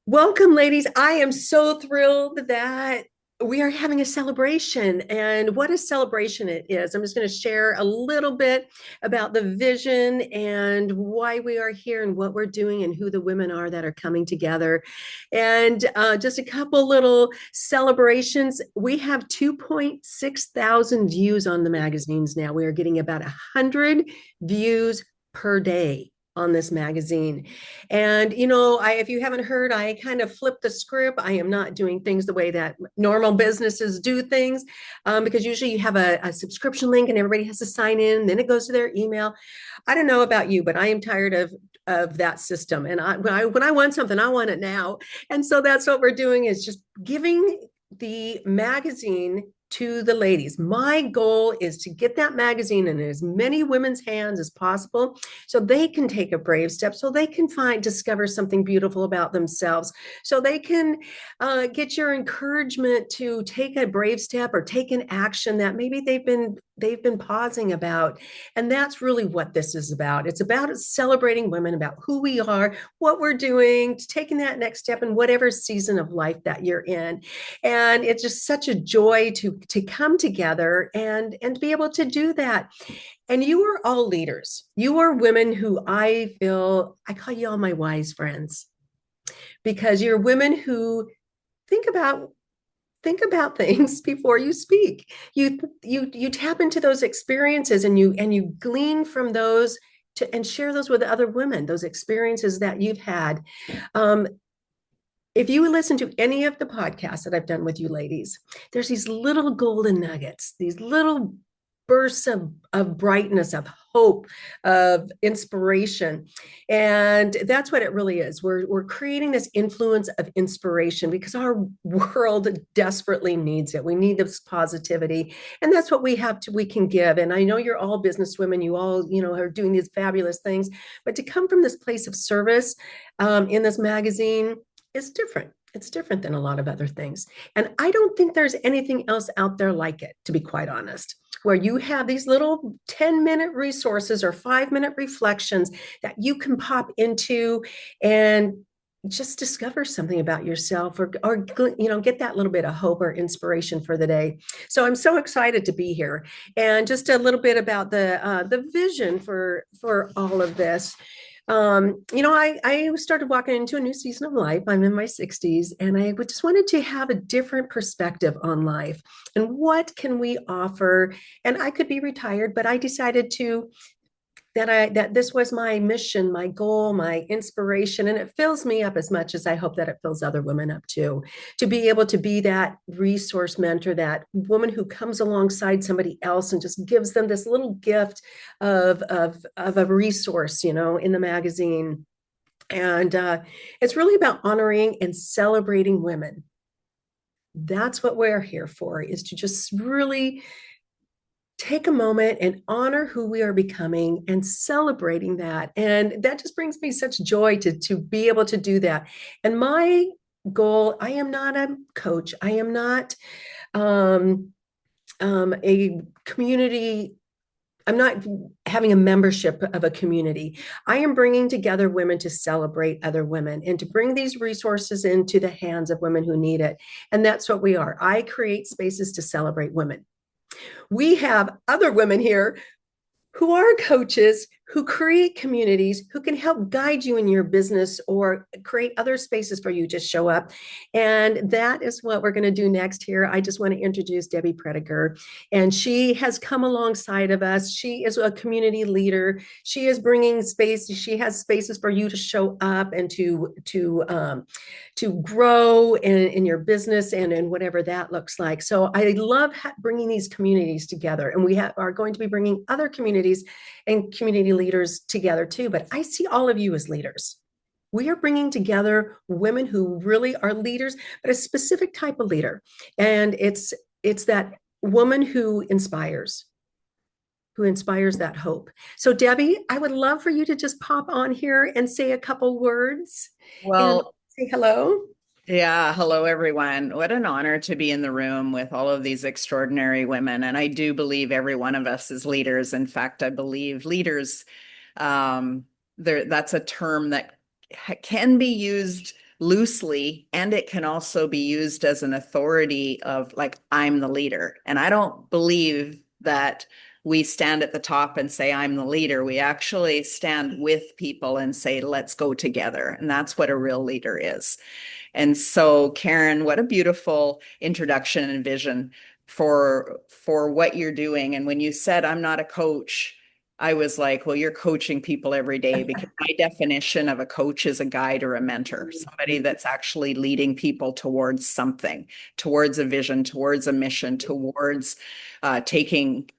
Welcome, ladies. I am so thrilled that we are having a celebration. And what a celebration it is. I'm just going to share a little bit about the vision and why we are here and what we're doing and who the women are that are coming together. And just a couple little celebrations. We have 2.6 thousand views on the magazines now. We are getting about 100 views per day on this magazine. And, if you haven't heard, I kind of flipped the script. I am not doing things the way that normal businesses do things, because usually you have a subscription link and everybody has to sign in, then it goes to their email. I don't know about you, but I am tired of that system. And when I want something, I want it now. And so that's what we're doing, is just giving the magazine to the ladies. My goal is to get that magazine in as many women's hands as possible so they can take a brave step, so they can discover something beautiful about themselves, so they can get your encouragement to take a brave step or take an action that maybe they've been pausing about. And that's really what this is about. It's about celebrating women, about who we are, what we're doing, taking that next step in whatever season of life that you're in. And it's just such a joy to come together and to be able to do that. And you are all leaders. You are women who I call you all my wise friends, because you're women who think about think about things before you speak. You tap into those experiences, and you glean from those and share those with other women, those experiences that you've had. Um, if you listen to any of the podcasts that I've done with you ladies, there's these little golden nuggets, these little bursts of brightness, of hope, of inspiration. And that's what it really is. We're creating this influence of inspiration because our world desperately needs it. We need this positivity. And that's what we can give. And I know you're all business women, you all, are doing these fabulous things, but to come from this place of service in this magazine is different. It's different than a lot of other things. And I don't think there's anything else out there like it, to be quite honest, where you have these little 10-minute resources or 5-minute reflections that you can pop into and just discover something about yourself, or get that little bit of hope or inspiration for the day. So I'm so excited to be here. And just a little bit about the vision for all of this. I started walking into a new season of life. I'm in my 60s, and I just wanted to have a different perspective on life and what can we offer. And I could be retired, but I decided that this was my mission, my goal, my inspiration, and it fills me up as much as I hope that it fills other women up too. To be able to be that resource mentor, that woman who comes alongside somebody else and just gives them this little gift of a resource, in the magazine. And it's really about honoring and celebrating women. That's what we're here for, is to just really take a moment and honor who we are becoming and celebrating that. And that just brings me such joy to be able to do that. And my goal, I am not a coach. I am not a community. I'm not having a membership of a community. I am bringing together women to celebrate other women and to bring these resources into the hands of women who need it. And that's what we are. I create spaces to celebrate women. We have other women here who are coaches, who create communities, who can help guide you in your business or create other spaces for you to show up. And that is what we're going to do next here. I just want to introduce Debbie Prediger, and she has come alongside of us. She is a community leader. She is bringing space. She has spaces for you to show up and to grow in your business and in whatever that looks like. So I love bringing these communities together, and we are going to be bringing other communities and community leaders together too. But I see all of you as leaders. We are bringing together women who really are leaders, but a specific type of leader. And it's that woman who inspires that hope. So Debbie, I would love for you to just pop on here and say a couple words and Well, say hello. yeah, hello everyone. What an honor to be in the room with all of these extraordinary women. And I do believe every one of us is leaders. In fact, I believe leaders, that's a term that can be used loosely, and it can also be used as an authority of like, I'm the leader. And I don't believe that we stand at the top and say, I'm the leader. We actually stand with people and say, let's go together. And that's what a real leader is. And so, Karen, what a beautiful introduction and vision for what you're doing. And when you said I'm not a coach, I was like, well, you're coaching people every day, because my definition of a coach is a guide or a mentor, somebody that's actually leading people towards something, towards a vision, towards a mission, towards taking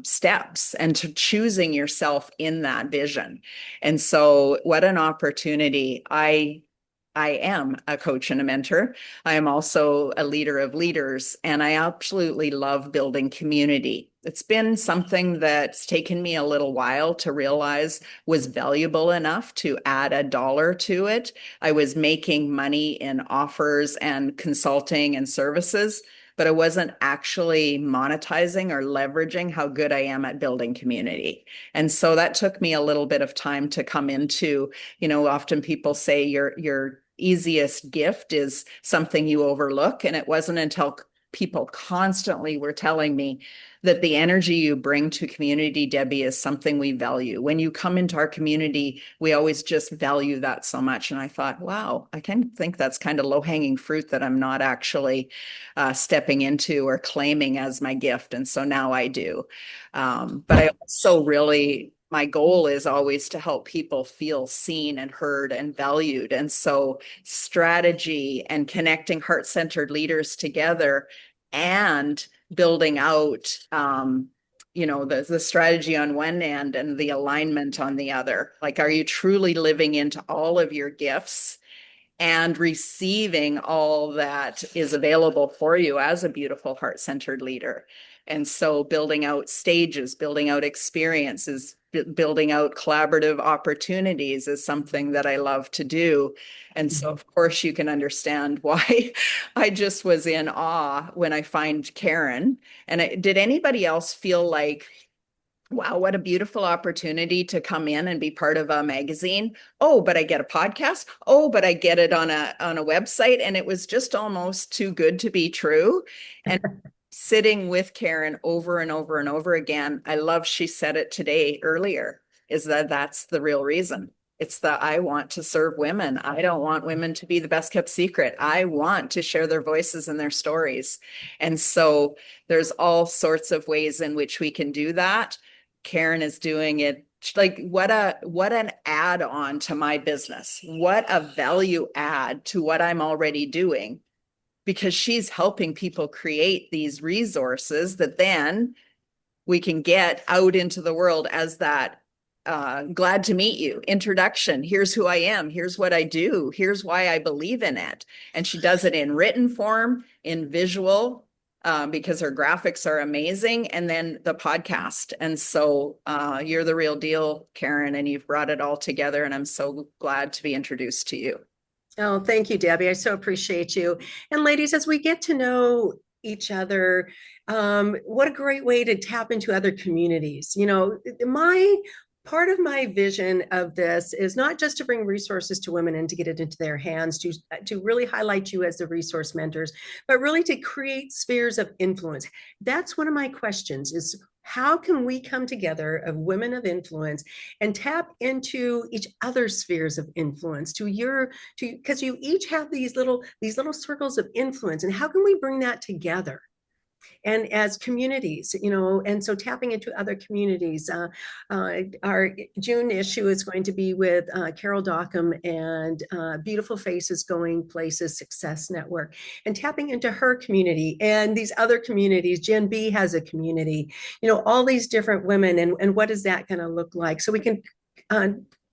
steps and to choosing yourself in that vision. And so, what an opportunity. I am a coach and a mentor. I am also a leader of leaders, and I absolutely love building community. It's been something that's taken me a little while to realize was valuable enough to add a dollar to it. I was making money in offers and consulting and services, but I wasn't actually monetizing or leveraging how good I am at building community. And so that took me a little bit of time to come into, often people say your easiest gift is something you overlook. And it wasn't until people constantly were telling me that the energy you bring to community, Debbie, is something we value. When you come into our community, we always just value that so much. And I thought, wow, I kind of think that's kind of low-hanging fruit that I'm not actually stepping into or claiming as my gift. And so now I do. But I also really, my goal is always to help people feel seen and heard and valued. And so strategy and connecting heart-centered leaders together and building out the strategy on one end and the alignment on the other. Like, are you truly living into all of your gifts and receiving all that is available for you as a beautiful heart-centered leader? And so building out stages, building out experiences, building out collaborative opportunities is something that I love to do. And so, of course, you can understand why I just was in awe when I find Karen. And did anybody else feel like, wow, what a beautiful opportunity to come in and be part of a magazine. Oh, but I get a podcast. Oh, but I get it on a website. And it was just almost too good to be true. And sitting with Karen over and over and over again, I love she said it today earlier, is that that's the real reason. It's that I want to serve women. I don't want women to be the best kept secret. I want to share their voices and their stories. And so there's all sorts of ways in which we can do that. Karen is doing it. Like, what an add on to my business. What a value add to what I'm already doing, because she's helping people create these resources that then we can get out into the world as that glad to meet you introduction. Here's who I am. Here's what I do. Here's why I believe in it. And she does it in written form, in visual, because her graphics are amazing, and then the podcast. And so you're the real deal, Karen, and you've brought it all together. And I'm so glad to be introduced to you. Oh, thank you, Debbie. I so appreciate you. And ladies, as we get to know each other, what a great way to tap into other communities. My part of my vision of this is not just to bring resources to women and to get it into their hands, to really highlight you as the resource mentors, but really to create spheres of influence. That's one of my questions is, how can we come together of women of influence and tap into each other's spheres of influence because you each have these little circles of influence, and how can we bring that together and as communities, and so tapping into other communities. Our June issue is going to be with Carol Dockham and Beautiful Faces Going Places Success Network, and tapping into her community and these other communities. Gen B has a community, all these different women, and what is that going to look like? So we can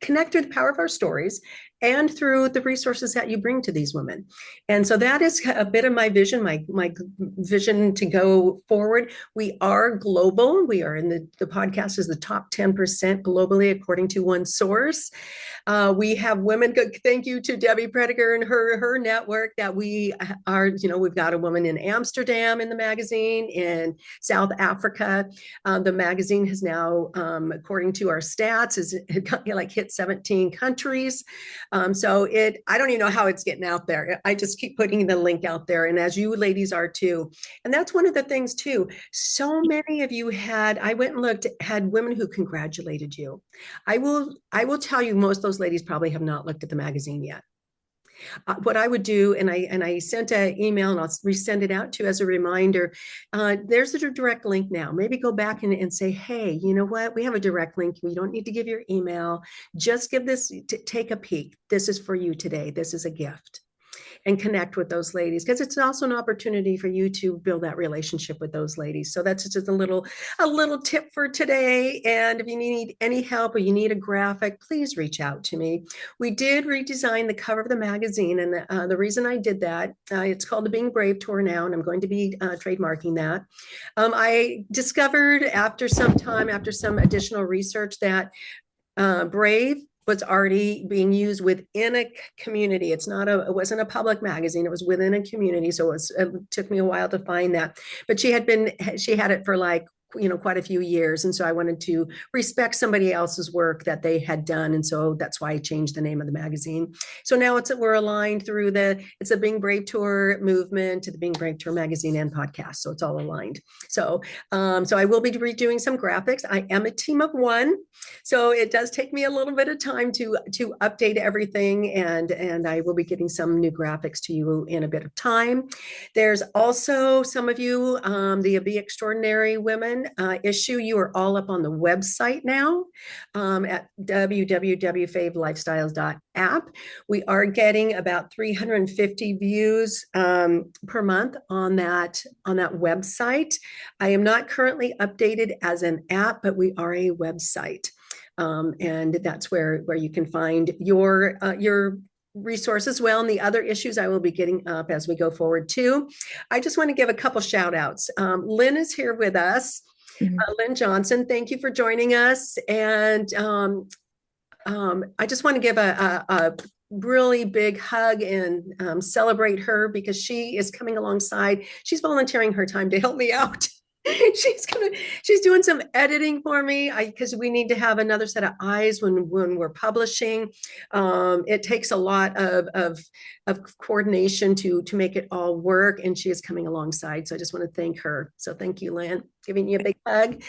connect through the power of our stories and through the resources that you bring to these women. And so that is a bit of my vision, my vision to go forward. We are global. We are in the podcast is the top 10% globally, according to one source. We have women. Thank you to Debbie Prediger and her network that we are, we've got a woman in Amsterdam in the magazine, in South Africa. The magazine has now, according to our stats, is like hit 17 countries. I don't even know how it's getting out there. I just keep putting the link out there, and as you ladies are too. And that's one of the things too. So many of you I went and looked, had women who congratulated you. I will tell you, most of those ladies probably have not looked at the magazine yet. What I would do, and I sent an email, and I'll resend it out to you as a reminder. There's a direct link now. Maybe go back and say, hey, you know what? We have a direct link. You don't need to give your email. Just give this, take a peek. This is for you today. This is a gift, and connect with those ladies, because it's also an opportunity for you to build that relationship with those ladies. So that's just a little tip for today. And if you need any help or you need a graphic, please reach out to me. We did redesign the cover of the magazine, and the reason I did that, it's called the Being Brave Tour now, and I'm going to be trademarking that. I discovered after some time, after some additional research, that Brave was already being used within a community. It wasn't a public magazine. It was within a community. So it took me a while to find that. But she had it for like, quite a few years. And so I wanted to respect somebody else's work that they had done. And so that's why I changed the name of the magazine. So now we're aligned through it's a Being Brave Tour movement to the Being Brave Tour magazine and podcast. So it's all aligned. So I will be redoing some graphics. I am a team of one. So it does take me a little bit of time to update everything. And I will be getting some new graphics to you in a bit of time. There's also some of you, the Be Extraordinary Women issue. You are all up on the website now, at www.favelifestyles.app. We are getting about 350 views per month on that website. I am not currently updated as an app, but we are a website. And that's where you can find your resource as well. And the other issues I will be getting up as we go forward too. I just want to give a couple shout outs. Lynn is here with us. Lynn Johnson, thank you for joining us. And I just want to give a really big hug and celebrate her, because she is coming alongside. She's volunteering her time to help me out. She's doing some editing for me, because we need to have another set of eyes when we're publishing. It takes a lot of coordination to make it all work, and she is coming alongside. So I just want to thank her. So thank you, Lynn, giving you a big hug.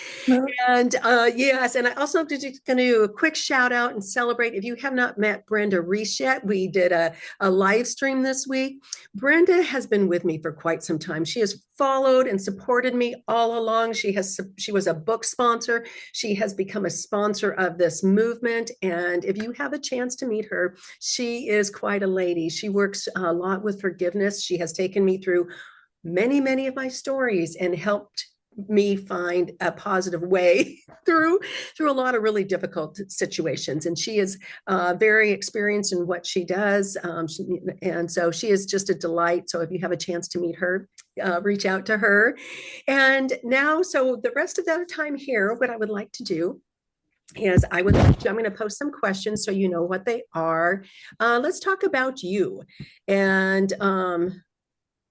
And yes, and I also going to do a quick shout out and celebrate. If you have not met Brenda Reese yet, we did a live stream this week. Brenda has been with me for quite some time. She has followed and supported me all along. She was a book sponsor. She has become a sponsor of this movement. And if you have a chance to meet her, she is quite a lady. She works a lot with forgiveness. She has taken me through many, many of my stories and helped me find a positive way through a lot of really difficult situations. And she is very experienced in what she does. And so she is just a delight. So if you have a chance to meet her, reach out to her. And now, so the rest of that time here, what I would like to do is I'm going to post some questions so you know what they are. Let's talk about you. And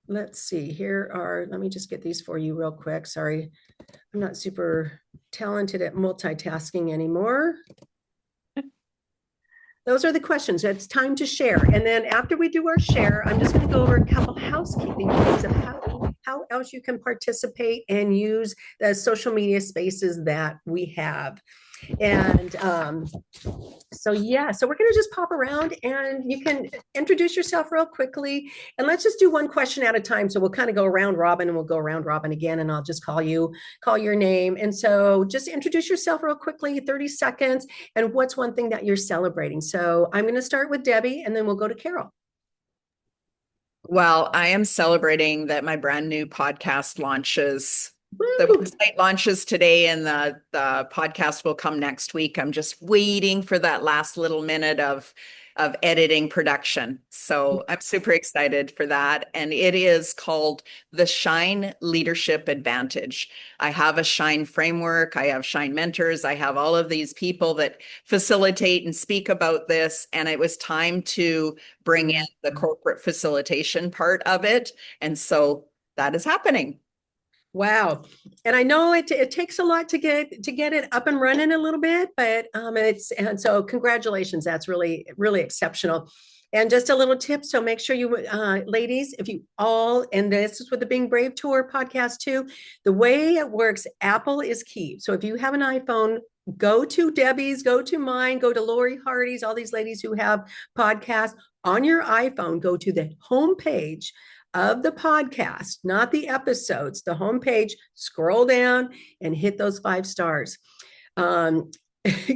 let's see, let me just get these for you real quick. Sorry, I'm not super talented at multitasking anymore. Those are the questions. It's time to share. And then after we do our share, I'm just going to go over a couple housekeeping things of how else you can participate and use the social media spaces that we have. And so we're going to just pop around, and you can introduce yourself real quickly, and let's just do one question at a time. So we'll kind of go around robin, and we'll go around robin again, and I'll just call your name. And so just introduce yourself real quickly, 30 seconds, and what's one thing that you're celebrating. So I'm going to start with Debbie, and then we'll go to Carol. Well, I am celebrating that my brand new podcast launches. Woo! The website launches today, and the podcast will come next week. I'm just waiting for that last little minute of editing production. So I'm super excited for that. And it is called the Shine Leadership Advantage. I have a Shine framework. I have Shine mentors. I have all of these people that facilitate and speak about this. And it was time to bring in the corporate facilitation part of it. And so that is happening. Wow. And I know it takes a lot to get it up and running a little bit, but and so congratulations. That's really, really exceptional. And just a little tip. So make sure you, ladies, if you all, and this is with the Being Brave Tour podcast too, the way it works, Apple is key. So if you have an iPhone, go to Debbie's, go to mine, go to Lori Hardy's, all these ladies who have podcasts on your iPhone, go to the homepage of the podcast, not the episodes, the homepage, scroll down and hit those 5 stars, um,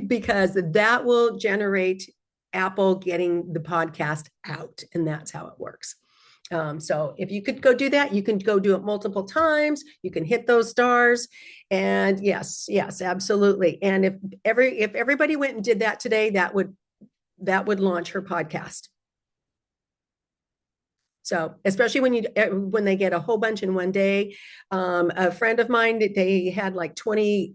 because that will generate Apple getting the podcast out. And that's how it works. So if you could go do that, you can go do it multiple times. You can hit those stars. And yes, yes, absolutely. And if everybody went and did that today, that would launch her podcast. So especially when they get a whole bunch in one day, a friend of mine, they had like 20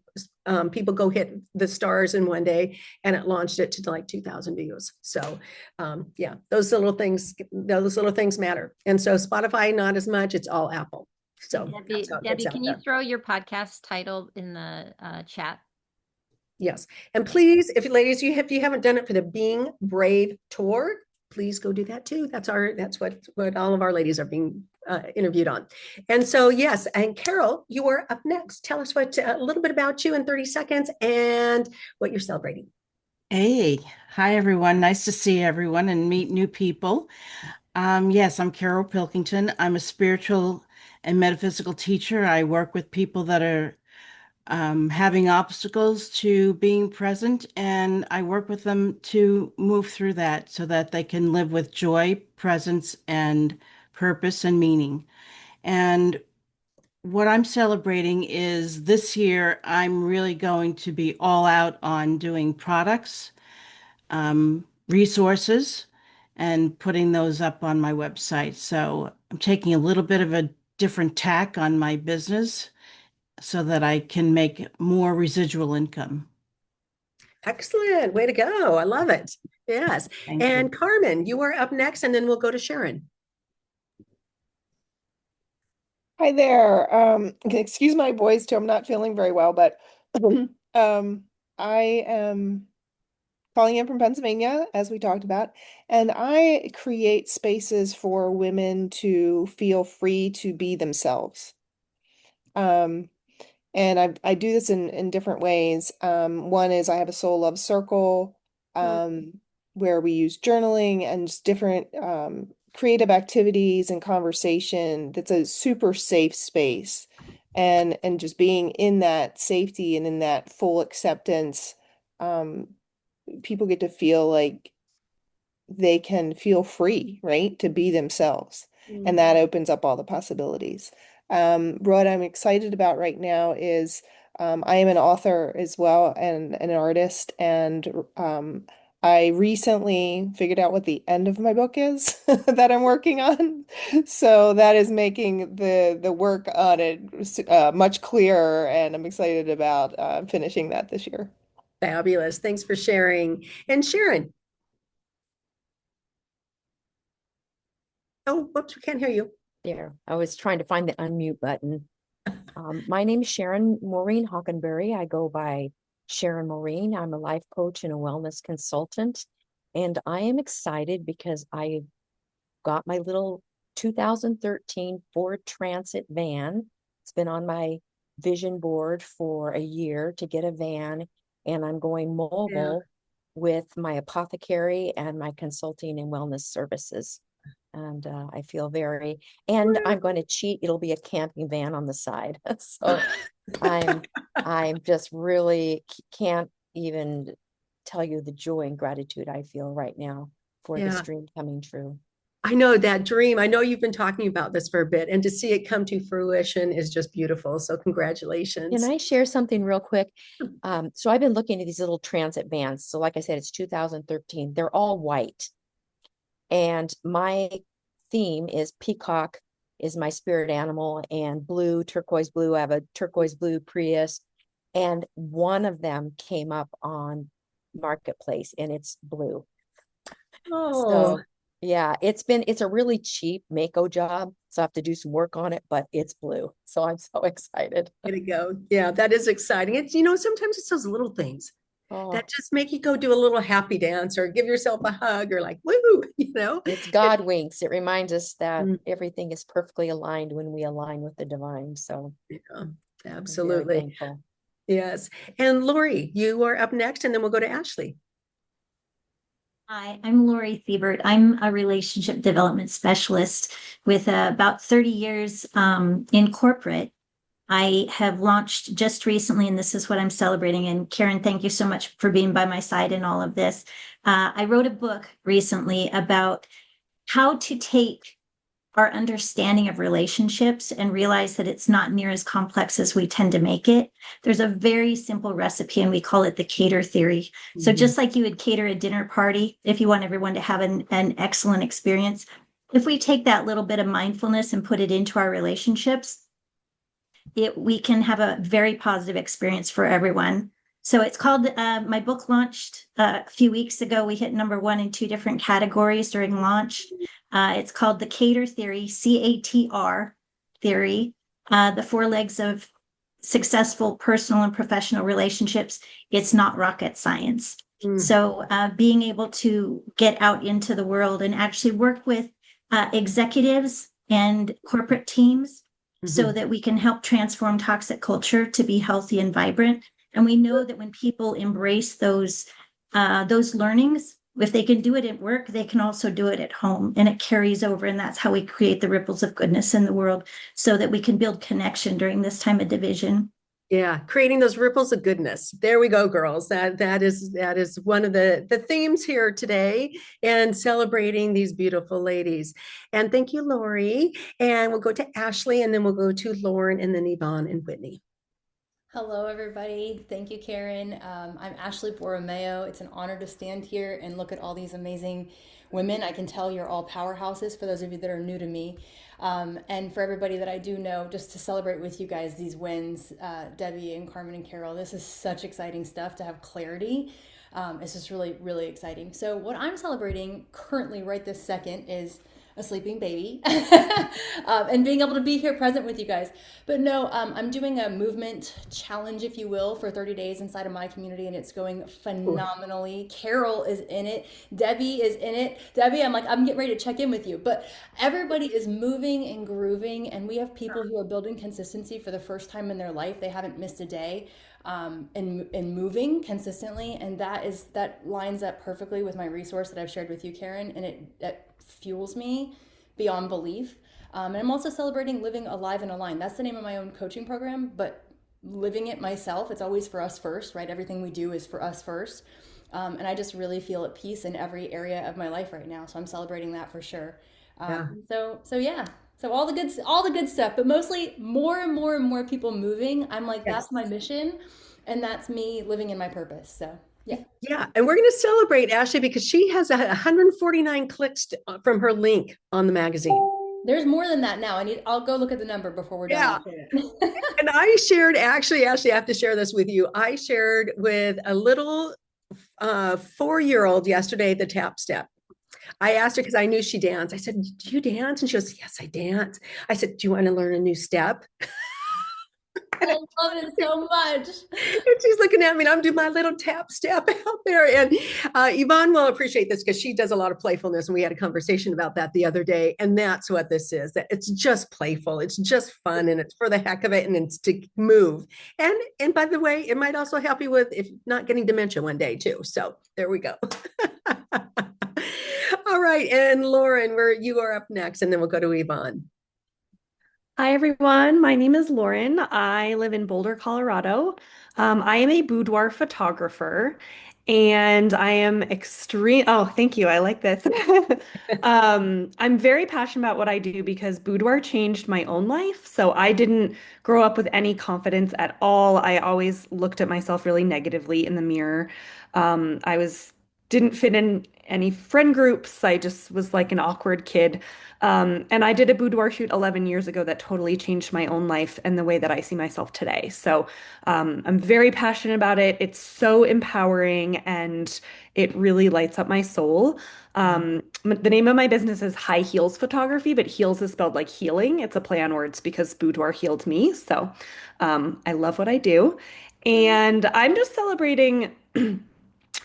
people go hit the stars in one day, and it launched it to like 2,000 views. So yeah, those little things matter. And so Spotify, not as much. It's all Apple. So that's how it gets Debbie, out can you there. throw your podcast title in the chat? Yes, and please, if if you haven't done it for the Being Brave tour, please go do that too. That's what all of our ladies are being interviewed on. And so yes, and Carol, you are up next. Tell us a little bit about you in 30 seconds and what you're celebrating. Hey, hi everyone. Nice to see everyone and meet new people. Yes, I'm Carol Pilkington. I'm a spiritual and metaphysical teacher. I work with people that are having obstacles to being present, and I work with them to move through that so that they can live with joy, presence, and purpose and meaning. And what I'm celebrating is this year, I'm really going to be all out on doing products, resources, and putting those up on my website. So I'm taking a little bit of a different tack on my business so that I can make more residual income. Excellent. Way to go. I love it. Yes. Thank you. And Carmen, you are up next, and then we'll go to Sharon. Hi there. Excuse my voice too. I'm not feeling very well, but I am calling in from Pennsylvania, as we talked about, and I create spaces for women to feel free to be themselves. Um, and I do this in different ways. One is I have a soul love circle, where we use journaling and just different creative activities and conversation. That's a super safe space. And just being in that safety and in that full acceptance, um, people get to feel like they can feel free, right, to be themselves. And that opens up all the possibilities. What I'm excited about right now is I am an author as well and an artist. And I recently figured out what the end of my book is that I'm working on. So that is making the work on it much clearer. And I'm excited about finishing that this year. Fabulous. Thanks for sharing. And Sharon. Oh, whoops, we can't hear you. There, I was trying to find the unmute button. My name is Sharon Maureen Hockenberry. I go by Sharon Maureen. I'm a life coach and a wellness consultant. And I am excited because I got my little 2013 Ford Transit van. It's been on my vision board for a year to get a van. And I'm going mobile with my apothecary and my consulting and wellness services. And I feel and I'm going to cheat. It'll be a camping van on the side. So I'm just really can't even tell you the joy and gratitude I feel right now for this dream coming true. I know that dream. I know you've been talking about this for a bit, and to see it come to fruition is just beautiful. So congratulations. Can I share something real quick? So I've been looking at these little transit vans. So like I said, it's 2013. They're all white. And my theme is peacock is my spirit animal, and blue, turquoise blue. I have a turquoise blue Prius, and one of them came up on Marketplace and it's blue. Oh, So Yeah, it's a really cheap Mako job, so I have to do some work on it, but it's blue. So I'm so excited. Way to go. Yeah, that is exciting. It's, sometimes it's those little things Oh, that just make you go do a little happy dance or give yourself a hug or like, woo, it's God winks. It reminds us that Mm, everything is perfectly aligned when we align with the divine. So yeah, I'm very absolutely. thankful. Yes. And Lori, you are up next, and then we'll go to Ashley. Hi, I'm Lori Siebert. I'm a relationship development specialist with about 30 years in corporate. I have launched just recently, and this is what I'm celebrating. And Karen, thank you so much for being by my side in all of this. I wrote a book recently about how to take our understanding of relationships and realize that it's not near as complex as we tend to make it. There's a very simple recipe, and we call it the cater theory. So, Mhm. just like you would cater a dinner party if you want everyone to have an excellent experience, if we take that little bit of mindfulness and put it into our relationships, we can have a very positive experience for everyone. So it's called, my book launched a few weeks ago. We hit number 1 in 2 different categories during launch. It's called The Cater Theory, CATR theory, the 4 legs of successful personal and professional relationships. It's not rocket science. Mm, So being able to get out into the world and actually work with executives and corporate teams so mhm. that we can help transform toxic culture to be healthy and vibrant. And we know that when people embrace those learnings, if they can do it at work, they can also do it at home, and it carries over. And that's how we create the ripples of goodness in the world, so that we can build connection during this time of division. Yeah, creating those ripples of goodness. There we go, girls. That is one of the themes here today, and celebrating these beautiful ladies. And thank you, Lori. And we'll go to Ashley, and then we'll go to Lauren, and then Yvonne and Whitney. Hello, everybody. Thank you, Karen. I'm Ashley Borromeo. It's an honor to stand here and look at all these amazing women. I can tell you're all powerhouses for those of you that are new to me. And for everybody that I do know, just to celebrate with you guys these wins, Debbie and Carmen and Carol, this is such exciting stuff to have clarity. It's just really, really exciting. So, what I'm celebrating currently, right this second, is a sleeping baby and being able to be here present with you guys. But no, I'm doing a movement challenge, if you will, for 30 days inside of my community, and it's going Ooh, phenomenally. Carol is in it. Debbie is in it. Debbie, I'm getting ready to check in with you. But everybody is moving and grooving, and we have people who are building consistency for the first time in their life. They haven't missed a day. And moving consistently, and that lines up perfectly with my resource that I've shared with you, Karen, and it fuels me beyond belief. And I'm also celebrating living alive and aligned. That's the name of my own coaching program, but living it myself, it's always for us first, right? Everything we do is for us first. And I just really feel at peace in every area of my life right now. So I'm celebrating that for sure. yeah. So yeah. So all the good stuff, but mostly more and more and more people moving. I'm like, Yes. that's my mission, and that's me living in my purpose. So yeah. Yeah, and we're going to celebrate Ashley because she has 149 clicks from her link on the magazine. There's more than that now. I'll go look at the number before we're done. Yeah. I'll share it. And I shared, actually, Ashley, I have to share this with you. I shared with a little 4-year-old yesterday the tap step. I asked her because I knew she danced. I said, "Do you dance?" And she goes, "Yes, I dance." I said, "Do you want to learn a new step?" I love it so much. And she's looking at me, and I'm doing my little tap step out there. And Yvonne will appreciate this because she does a lot of playfulness. And we had a conversation about that the other day. And that's what this is, that it's just playful. It's just fun. And it's for the heck of it. And it's to move. And by the way, it might also help you with if not getting dementia one day too. So there we go. All right. And Lauren, you are up next. And then we'll go to Yvonne. Hi, everyone. My name is Lauren. I live in Boulder, Colorado. I am a boudoir photographer, and I am extreme. Oh, thank you. I like this. I'm very passionate about what I do because boudoir changed my own life. So I didn't grow up with any confidence at all. I always looked at myself really negatively in the mirror. I didn't fit in any friend groups. I just was like an awkward kid. And I did a boudoir shoot 11 years ago that totally changed my own life and the way that I see myself today. So I'm very passionate about it. It's so empowering and it really lights up my soul. The name of my business is High Heels Photography, but heels is spelled like healing. It's a play on words because boudoir healed me. So I love what I do. And I'm just celebrating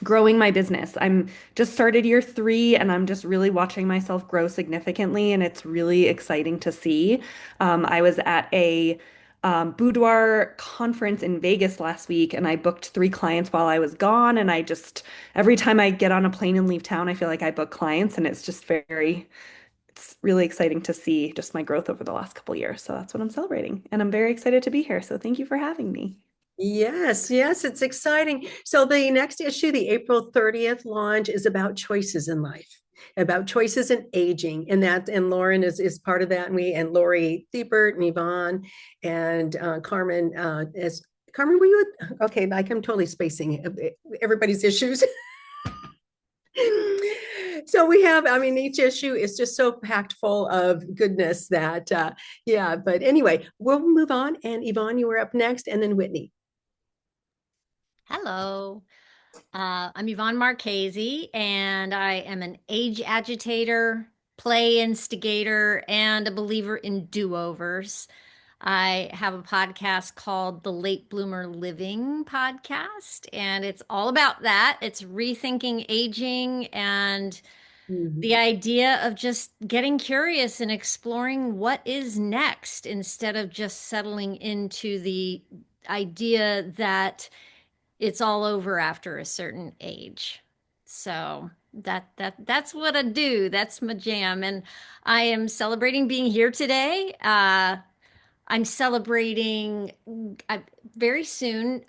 growing my business. I'm just started year 3 and I'm just really watching myself grow significantly. And it's really exciting to see. I was at a boudoir conference in Vegas last week and I booked 3 clients while I was gone. And I just, every time I get on a plane and leave town, I feel like I book clients and it's just it's really exciting to see just my growth over the last couple years. So that's what I'm celebrating. And I'm very excited to be here. So thank you for having me. Yes, yes, it's exciting. So the next issue, the April 30th launch, is about choices in life, about choices in aging. And Lauren is part of that. And Lori Thiebert and Yvonne and Carmen as Carmen, were you okay, like I'm totally spacing everybody's issues. So we have, I mean, each issue is just so packed full of goodness that yeah, but anyway, we'll move on. And Yvonne, you were up next, and then Whitney. Hello. I'm Yvonne Marchese, and I am an age agitator, play instigator, and a believer in do-overs. I have a podcast called the Late Bloomer Living Podcast, and it's all about that. It's rethinking aging and the idea of just getting curious and exploring what is next instead of just settling into the idea that it's all over after a certain age. So that's what I do. That's my jam. And I am celebrating being here today. I'm celebrating very soon,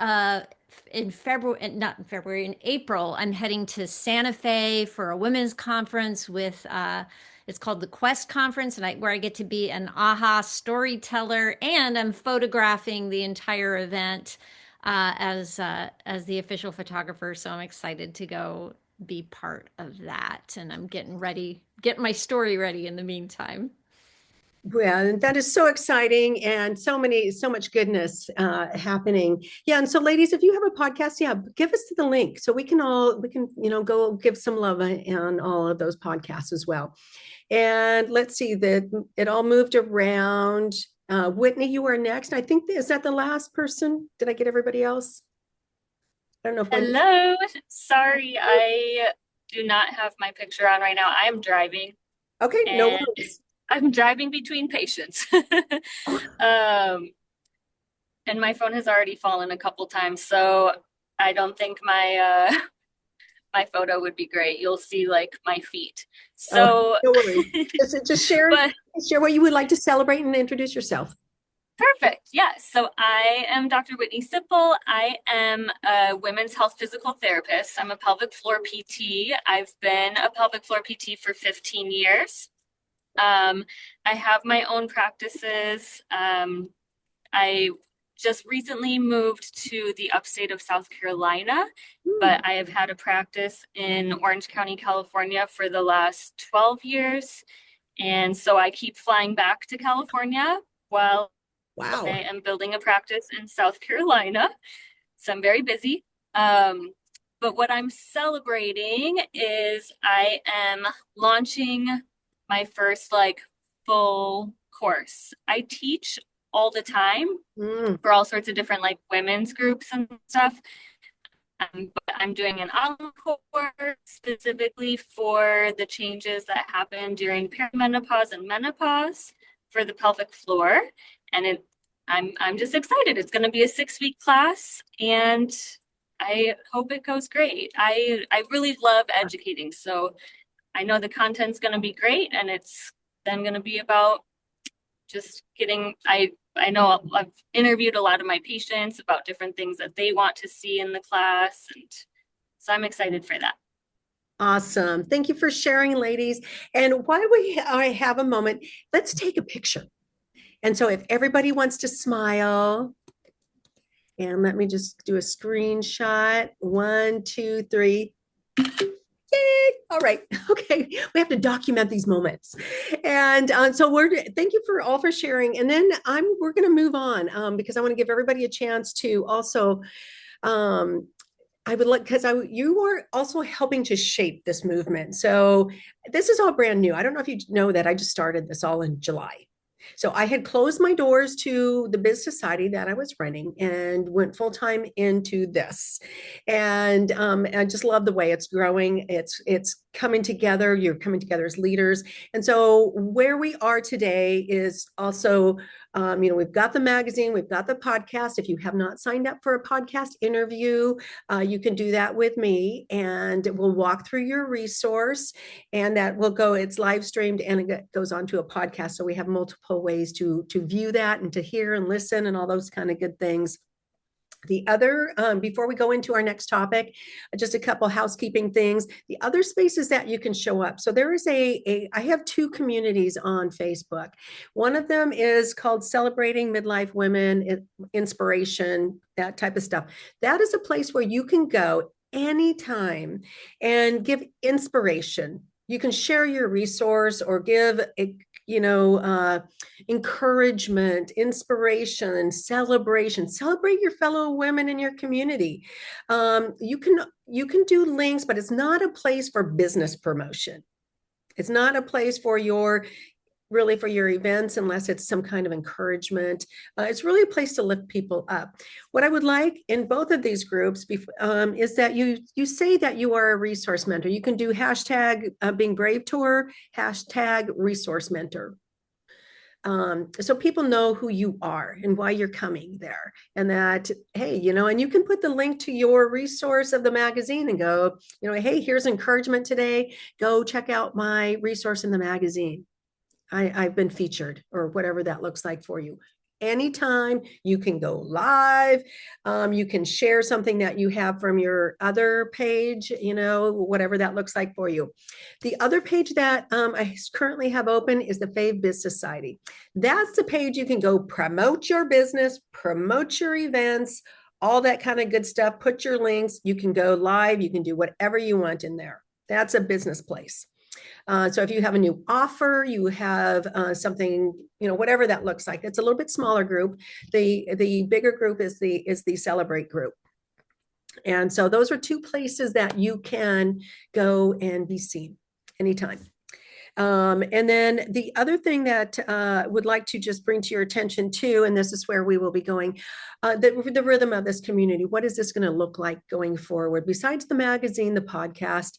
in February, not in February, in April, I'm heading to Santa Fe for a women's conference with, it's called the Quest Conference, and where I get to be an AHA storyteller, and I'm photographing the entire event as the official photographer. So I'm excited to go be part of that, and I'm getting my story ready in the meantime. Well, that is so exciting and so much goodness happening. Yeah. And so ladies, if you have a podcast, yeah, give us the link so we can, go give some love on all of those podcasts as well. And let's see that it all moved around. Whitney, you are next. I think, is that the last person? Did I get everybody else? I don't know if Wendy. Hello. Sorry, I do not have my picture on right now. I am driving Okay, no and worries. I'm driving between patients. And my phone has already fallen a couple times, so I don't think my my photo would be great. You'll see like my feet. So No worries. Just share but share what you would like to celebrate and introduce yourself. perfect. Yeah. So I am Dr. Whitney Sipple. I am a women's health physical therapist. I'm a pelvic floor PT. I've been a pelvic floor PT for 15 years. I have my own practices. I just recently moved to the upstate of South Carolina, but I have had a practice in Orange County, California for the last 12 years. And so I keep flying back to California while Wow. I am building a practice in South Carolina. So I'm very busy. But what I'm celebrating is I am launching my first like full course. I teach all the time for all sorts of different like women's groups and stuff. But I'm doing an online course specifically for the changes that happen during perimenopause and menopause for the pelvic floor. And I'm just excited. It's going to be a 6-week class and I hope it goes great. I really love educating. So I know the content's going to be great and it's then going to be about just getting, I know I've interviewed a lot of my patients about different things that they want to see in the class. And so I'm excited for that. Awesome. Thank you for sharing, ladies. And while I have a moment, let's take a picture. And so if everybody wants to smile, and let me just do a screenshot. 1, 2, 3. Yay! All right. Okay. We have to document these moments. And so thank you for all for sharing. And then we're going to move on because I want to give everybody a chance to also, um, I would like, because you are also helping to shape this movement. So this is all brand new. I don't know if you know that I just started this all in July. So I had closed my doors to the biz society that I was running and went full time into this. And I just love the way it's growing. It's coming together. You're coming together as leaders. And so where we are today is also we've got the magazine, we've got the podcast. If you have not signed up for a podcast interview, you can do that with me, and we'll walk through your resource, and that will go. It's live streamed and it goes onto a podcast. So we have multiple ways to view that and to hear and listen and all those kind of good things. The other, before we go into our next topic, just a couple housekeeping things. The other spaces that you can show up. So there is I have two communities on Facebook. One of them is called Celebrating Midlife Women, Inspiration, that type of stuff. That is a place where you can go anytime and give inspiration. You can share your resource or give encouragement, inspiration, celebration. Celebrate your fellow women in your community. You can do links, but it's not a place for business promotion. It's not a place for your events unless it's some kind of encouragement. It's really a place to lift people up. What I would like in both of these groups is that you say that you are a resource mentor. You can do hashtag being brave tour, hashtag resource mentor. So people know who you are and why you're coming there, and that, hey, and you can put the link to your resource of the magazine and go, hey, here's encouragement today. Go check out my resource in the magazine. I've been featured, or whatever that looks like for you. Anytime you can go live. You can share something that you have from your other page, whatever that looks like for you. The other page that I currently have open is the Fave Biz Society. That's the page you can go promote your business, promote your events, all that kind of good stuff. Put your links. You can go live. You can do whatever you want in there. That's a business place. So if you have a new offer, you have something, whatever that looks like. It's a little bit smaller group. The bigger group is the Celebrate group. And so those are two places that you can go and be seen anytime. And then the other thing that would like to just bring to your attention too, and this is where we will be going, the rhythm of this community. What is this going to look like going forward? Besides the magazine, the podcast,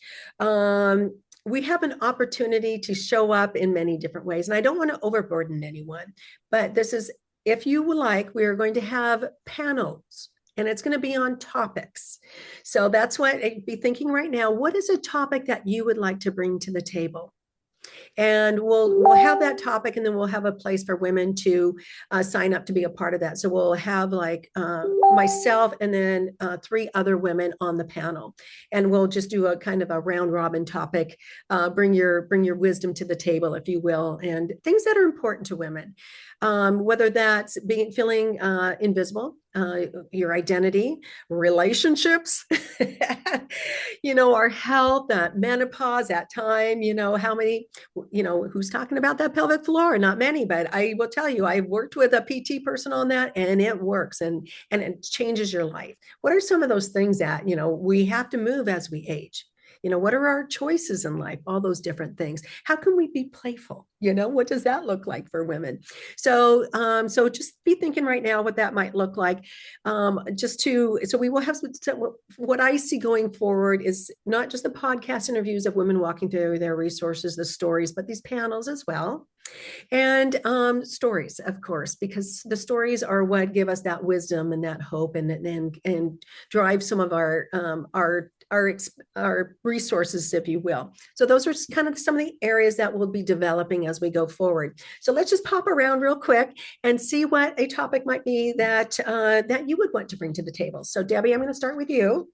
we have an opportunity to show up in many different ways. And I don't want to overburden anyone, but this is, if you would like, we are going to have panels, and it's going to be on topics. So that's what I'd be thinking right now. What is a topic that you would like to bring to the table? And we'll have that topic, and then we'll have a place for women to sign up to be a part of that. So we'll have like myself and then 3 other women on the panel, and we'll just do a kind of a round robin topic. Bring your wisdom to the table, if you will, and things that are important to women. Whether that's feeling invisible, your identity, relationships, our health, menopause, that time, how many, who's talking about that pelvic floor? Not many, but I will tell you, I've worked with a PT person on that, and it works, and it changes your life. What are some of those things that, we have to move as we age? What are our choices in life? All those different things. How can we be playful? What does that look like for women? So just be thinking right now what that might look like. So we will have what I see going forward is not just the podcast interviews of women walking through their resources, the stories, but these panels as well. And stories, of course, because the stories are what give us that wisdom and that hope, and drive some of our resources, if you will. So those are kind of some of the areas that we'll be developing as we go forward. So let's just pop around real quick and see what a topic might be that you would want to bring to the table. So Debbie, I'm going to start with you.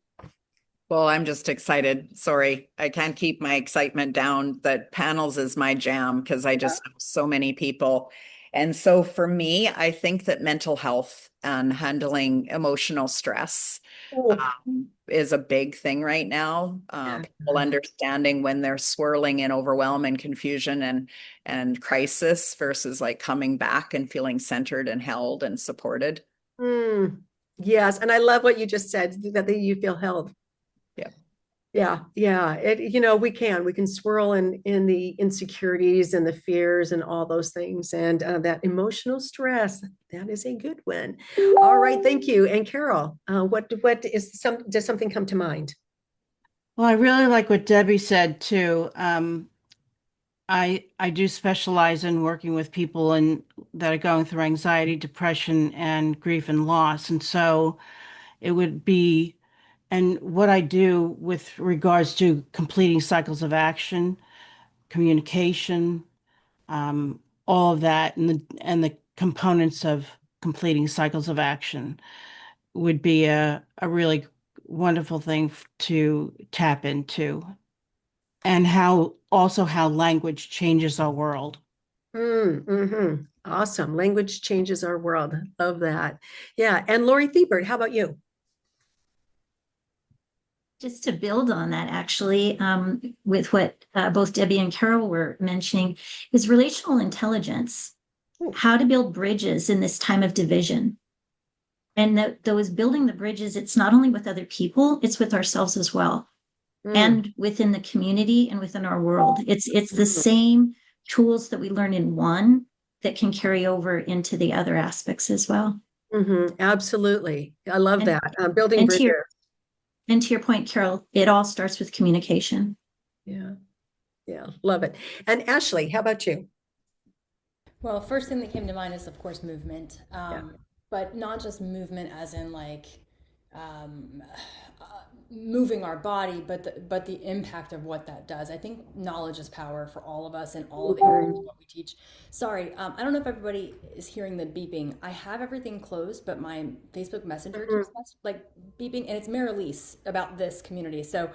Well, I'm just excited. Sorry, I can't keep my excitement down. That panels is my jam because I just know so many people. And so for me, I think that mental health and handling emotional stress Oh, is a big thing right now. yeah. People understanding when they're swirling in overwhelm and confusion and crisis versus like coming back and feeling centered and held and supported. Mm, yes, and I love what you just said, that you feel held. Yeah. Yeah, yeah. We can swirl in the insecurities and the fears and all those things, and that emotional stress. That is a good one. All right, thank you. And Carol, does something come to mind? Well, I really like what Debbie said too. I do specialize in working with people that are going through anxiety, depression, and grief and loss. And so it would be, and what I do with regards to completing cycles of action, communication, all of that, and the components of completing cycles of action would be a really wonderful thing to tap into, and how language changes our world. Mm-hmm. Awesome. Language changes our world. Love that. Yeah. And Lori Thiebert, how about you? Just to build on that, actually, with what both Debbie and Carol were mentioning, is relational intelligence, Ooh. how to build bridges in this time of division. And those building the bridges, it's not only with other people, it's with ourselves as well, Mm, and within the community and within our world. It's the mhm, same tools that we learn in one that can carry over into the other aspects as well. mhm. Absolutely. I love And that. Building and to bridges. your and to your point, Carol, it all starts with communication. Yeah. Yeah. Love it. And Ashley, how about you? Well, first thing that came to mind is, of course, movement. Yeah. But not just movement as in like um, moving our body, but the impact of what that does. I think knowledge is power for all of us in all of the areas of Mhm. what we teach. Sorry, I don't know if everybody is hearing the beeping. I have everything closed, but my Facebook Messenger Mhm. keeps like beeping, and it's Mary Lise about this community. So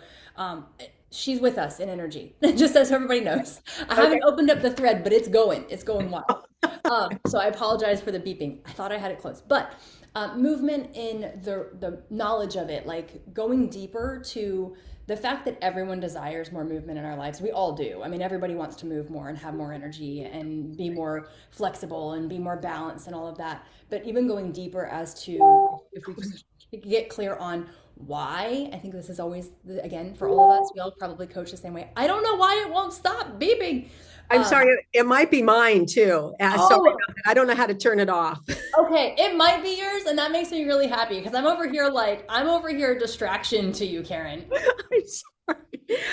she's with us in energy, just as everybody knows. I Okay. haven't opened up the thread, but it's going. It's going wild. So I apologize for the beeping. I thought I had it closed, but movement in the knowledge of it, like going deeper to the fact that everyone desires more movement in our lives. We all do. I mean, everybody wants to move more and have more energy and be more flexible and be more balanced and all of that. But even going deeper as to if we can get clear on why, I think this is always, again, for all of us, we all probably coach the same way. I don't know why it won't stop beeping. I'm Um, sorry. It might be mine too. Sorry oh, about that. I don't know how to turn it off. okay, it might be yours, and that makes me really happy because I'm over here a distraction to you, Karen. I'm sorry.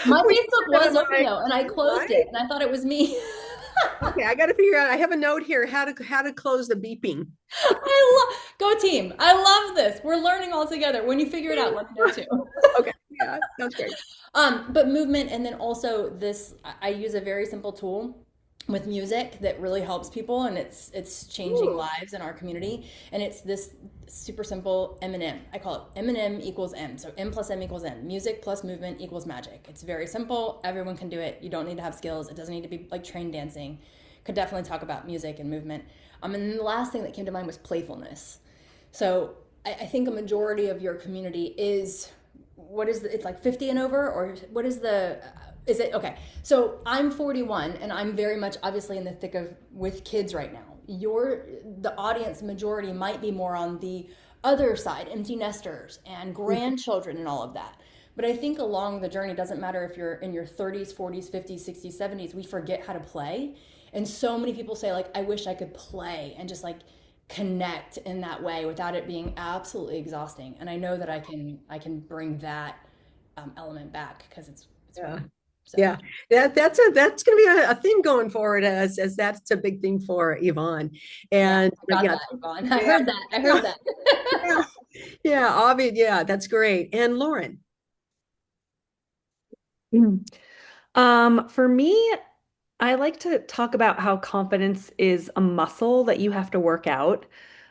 My Well, you Facebook said that was I'm open like, though, and I closed what? it, and I thought it was me. Okay, I got to figure out. I have a note here how to close the beeping. Go team! I love this. We're learning all together. When you figure it out, let me know too. Okay, yeah, sounds great. But movement, and then also this, I use a very simple tool with music that really helps people, and it's changing Ooh. lives in our community. And it's this super simple M&M. I call it M&M equals M. So M plus M equals M. Music plus movement equals magic. It's very simple. Everyone can do it. You don't need to have skills. It doesn't need to be like train dancing. Could definitely talk about music and movement. And then the last thing that came to mind was playfulness. So I think a majority of your community is it's like 50 and over, or what is is it okay? So I'm 41 and I'm very much obviously in the thick of with kids right now. The audience majority might be more on the other side, empty nesters and grandchildren and all of that. But I think along the journey, doesn't matter if you're in your 30s, 40s, 50s, 60s, 70s, we forget how to play. And so many people say, like, I wish I could play and just like connect in that way without it being absolutely exhausting. And I know that I can bring that element back because it's Yeah. fun. So Yeah, that's going to be a thing going forward, as that's a big thing for Yvonne. yeah, And I got yeah, that, Yvonne. I yeah, heard that. I yeah, heard that. yeah, yeah, Ovid, yeah, that's great. And Lauren, Mm. For me, I like to talk about how confidence is a muscle that you have to work out.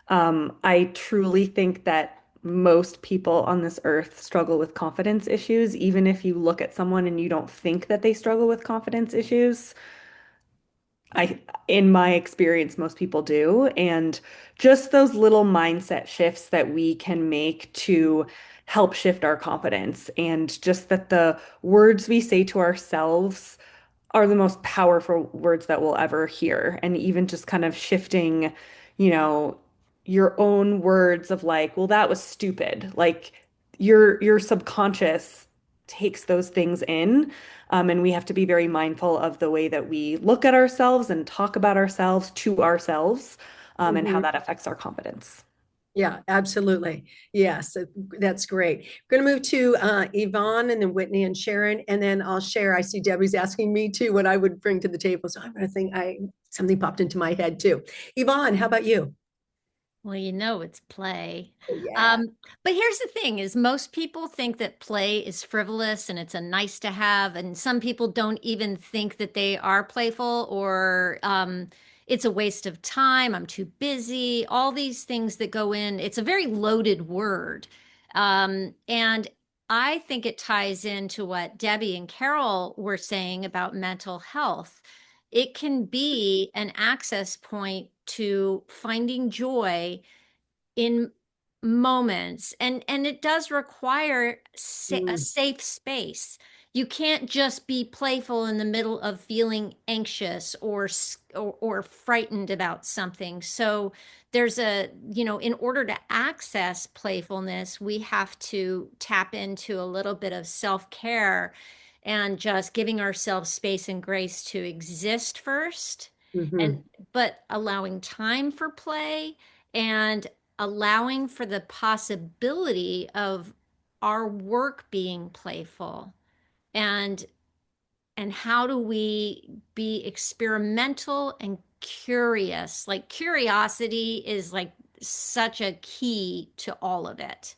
I truly think that most people on this earth struggle with confidence issues, even if you look at someone and you don't think that they struggle with confidence issues. In my experience, most people do. And just those little mindset shifts that we can make to help shift our confidence, and just that the words we say to ourselves are the most powerful words that we'll ever hear. And even just kind of shifting, you know, your own words of like, well, that was stupid. Like your subconscious takes those things in. And we have to be very mindful of the way that we look at ourselves and talk about ourselves to ourselves, and how Mhm. that affects our confidence. Yeah, absolutely. Yes, that's great. We're going to move to Yvonne and then Whitney and Sharon, and then I'll share. I see Debbie's asking me too what I would bring to the table. So I'm going to think something popped into my head too. Yvonne, how about you? Well, you know it's play. Oh, yeah. But here's the thing is most people think that play is frivolous and it's a nice to have, and some people don't even think that they are playful or it's a waste of time, I'm too busy, all these things that go in. It's a very loaded word. And I think it ties into what Debbie and Carol were saying about mental health. It can be an access point to finding joy in moments, and it does require a Mm, safe space. You can't just be playful in the middle of feeling anxious or frightened about something. So there's in order to access playfulness, we have to tap into a little bit of self-care and just giving ourselves space and grace to exist first, and mhm. but allowing time for play and allowing for the possibility of our work being playful, and how do we be experimental and curious. Like curiosity is like such a key to all of it.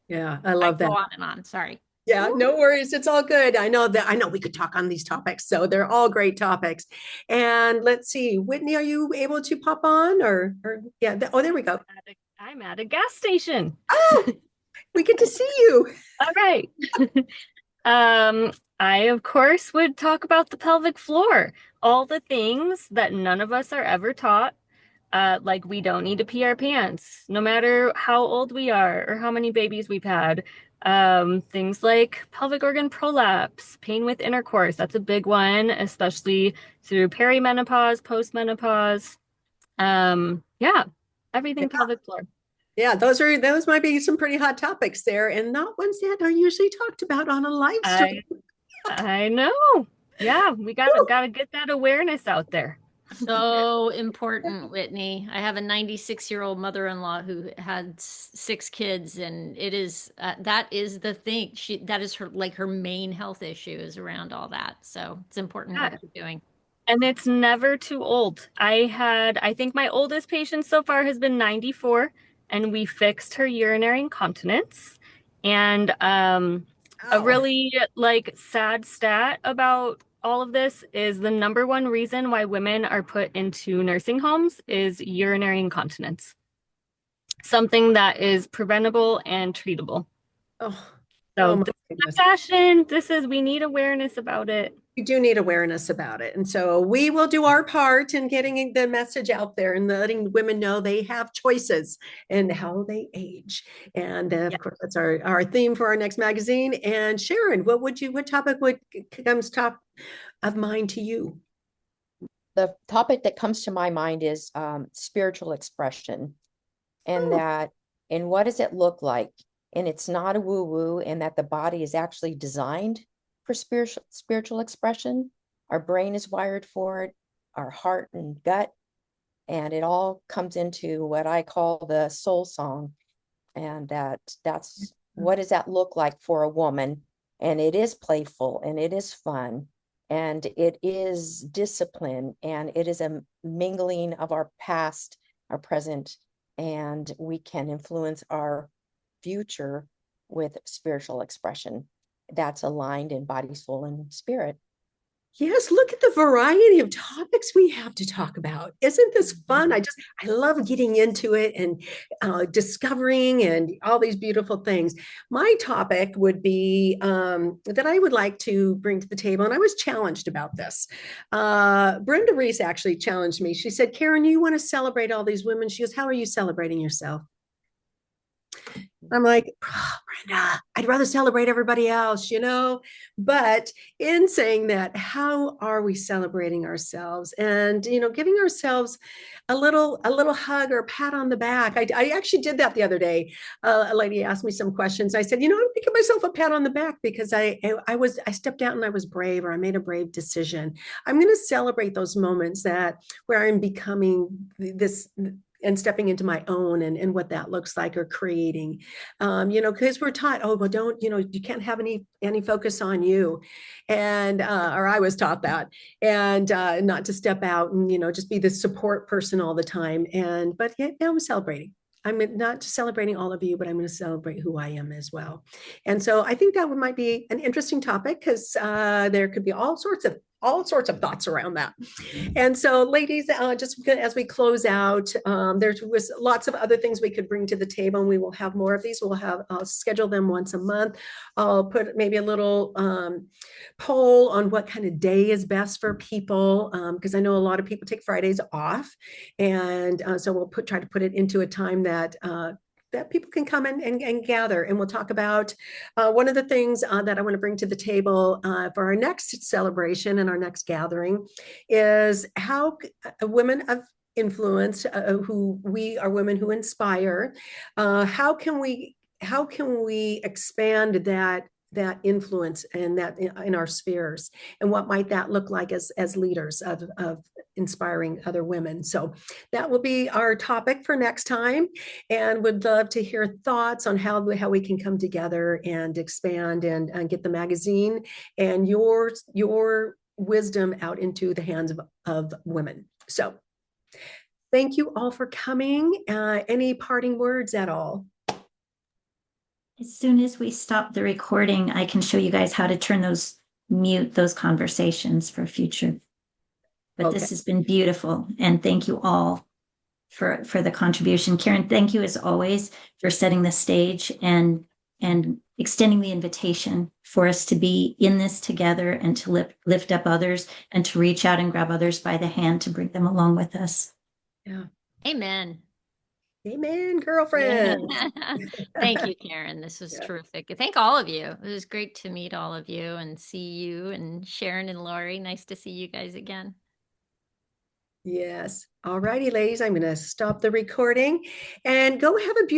Yeah, I I love that. go on and on, sorry. Yeah, no worries. It's all good. I know we could talk on these topics, so they're all great topics. And let's see, Whitney, are you able to pop on or yeah, oh, there we go. I'm at a gas station. Oh, we get to see you. All right. Um, I of course would talk about the pelvic floor, all the things that none of us are ever taught. Like we don't need to pee our pants, no matter how old we are or how many babies we've had. Things like pelvic organ prolapse, pain with intercourse, that's a big one, especially through perimenopause, postmenopause. Yeah, everything pelvic floor. Yeah, those might be some pretty hot topics there, and not ones that are usually talked about on a live stream. I I know. Yeah, we gotta get that awareness out there. So important, Whitney. I have a 96-year-old mother-in-law who had 6 kids, and it is that is the thing. That is her main health issue is around all that. So it's important Yeah. what you're doing. And it's never too old. I think my oldest patient so far has been 94, and we fixed her urinary incontinence. And a Oh, really like sad stat about all of this is the number one reason why women are put into nursing homes is urinary incontinence, something that is preventable and treatable. oh, So oh my this is goodness. not fashion. We need awareness about it. We do need awareness about it. And so we will do our part in getting the message out there and letting women know they have choices and how they age. And of course, that's our theme for our next magazine. And Sharon, what topic comes top of mind to you? The topic that comes to my mind is spiritual expression, and Oh, that, and what does it look like? And it's not a woo-woo, and that the body is actually designed for spiritual expression. Our brain is wired for it, our heart and gut, and it all comes into what I call the soul song. And that's what does that look like for a woman? And it is playful and it is fun and it is discipline and it is a mingling of our past, our present, and we can influence our future with spiritual expression that's aligned in body, soul, and spirit. Yes, look at the variety of topics we have to talk about. Isn't this fun? I love getting into it and discovering and all these beautiful things. My topic would be that I would like to bring to the table, and I was challenged about this. Brenda Reese actually challenged me. She said, Karen, you want to celebrate all these women? She goes, how are you celebrating yourself? I'm like, oh, Brenda, I'd rather celebrate everybody else, you know? But in saying that, how are we celebrating ourselves and, you know, giving ourselves a little hug or pat on the back? I actually did that the other day. A lady asked me some questions. I said, you know, I'm giving myself a pat on the back because I stepped out and I was brave, or I made a brave decision. I'm going to celebrate those moments that where I'm becoming this and stepping into my own, and what that looks like, or creating, you know, because we're taught, oh, well, don't, you know, you can't have any focus on you. And, or I was taught that, and not to step out and, you know, just be the support person all the time. But yeah, now I'm celebrating. I'm not just celebrating all of you, but I'm going to celebrate who I am as well. And so I think that might be an interesting topic, because there could be all sorts of thoughts around that. And so, ladies, just as we close out, there was lots of other things we could bring to the table, and we will have more of these. I'll schedule them once a month. I'll put maybe a little poll on what kind of day is best for people, because I know a lot of people take Fridays off, and so we'll try to put it into a time that that people can come and gather. And we'll talk about one of the things that I want to bring to the table for our next celebration and our next gathering is how women of influence, who we are women who inspire, how can we expand that influence and that in our spheres, and what might that look like as leaders of inspiring other women. So that will be our topic for next time, and would love to hear thoughts on how we can come together and expand and get the magazine and your wisdom out into the hands of women. So thank you all for coming. Any parting words at all? As soon as we stop the recording, I can show you guys how to mute those conversations for future. But Okay. This has been beautiful, and thank you all for the contribution. Karen, thank you as always for setting the stage and extending the invitation for us to be in this together, and to lift up others, and to reach out and grab others by the hand to bring them along with us. Yeah. Amen. Amen, girlfriend. Thank you, Karen. This was terrific. Thank all of you. It was great to meet all of you and see you, and Sharon and Lori. Nice to see you guys again. Yes. All righty, ladies, I'm going to stop the recording and go have a beautiful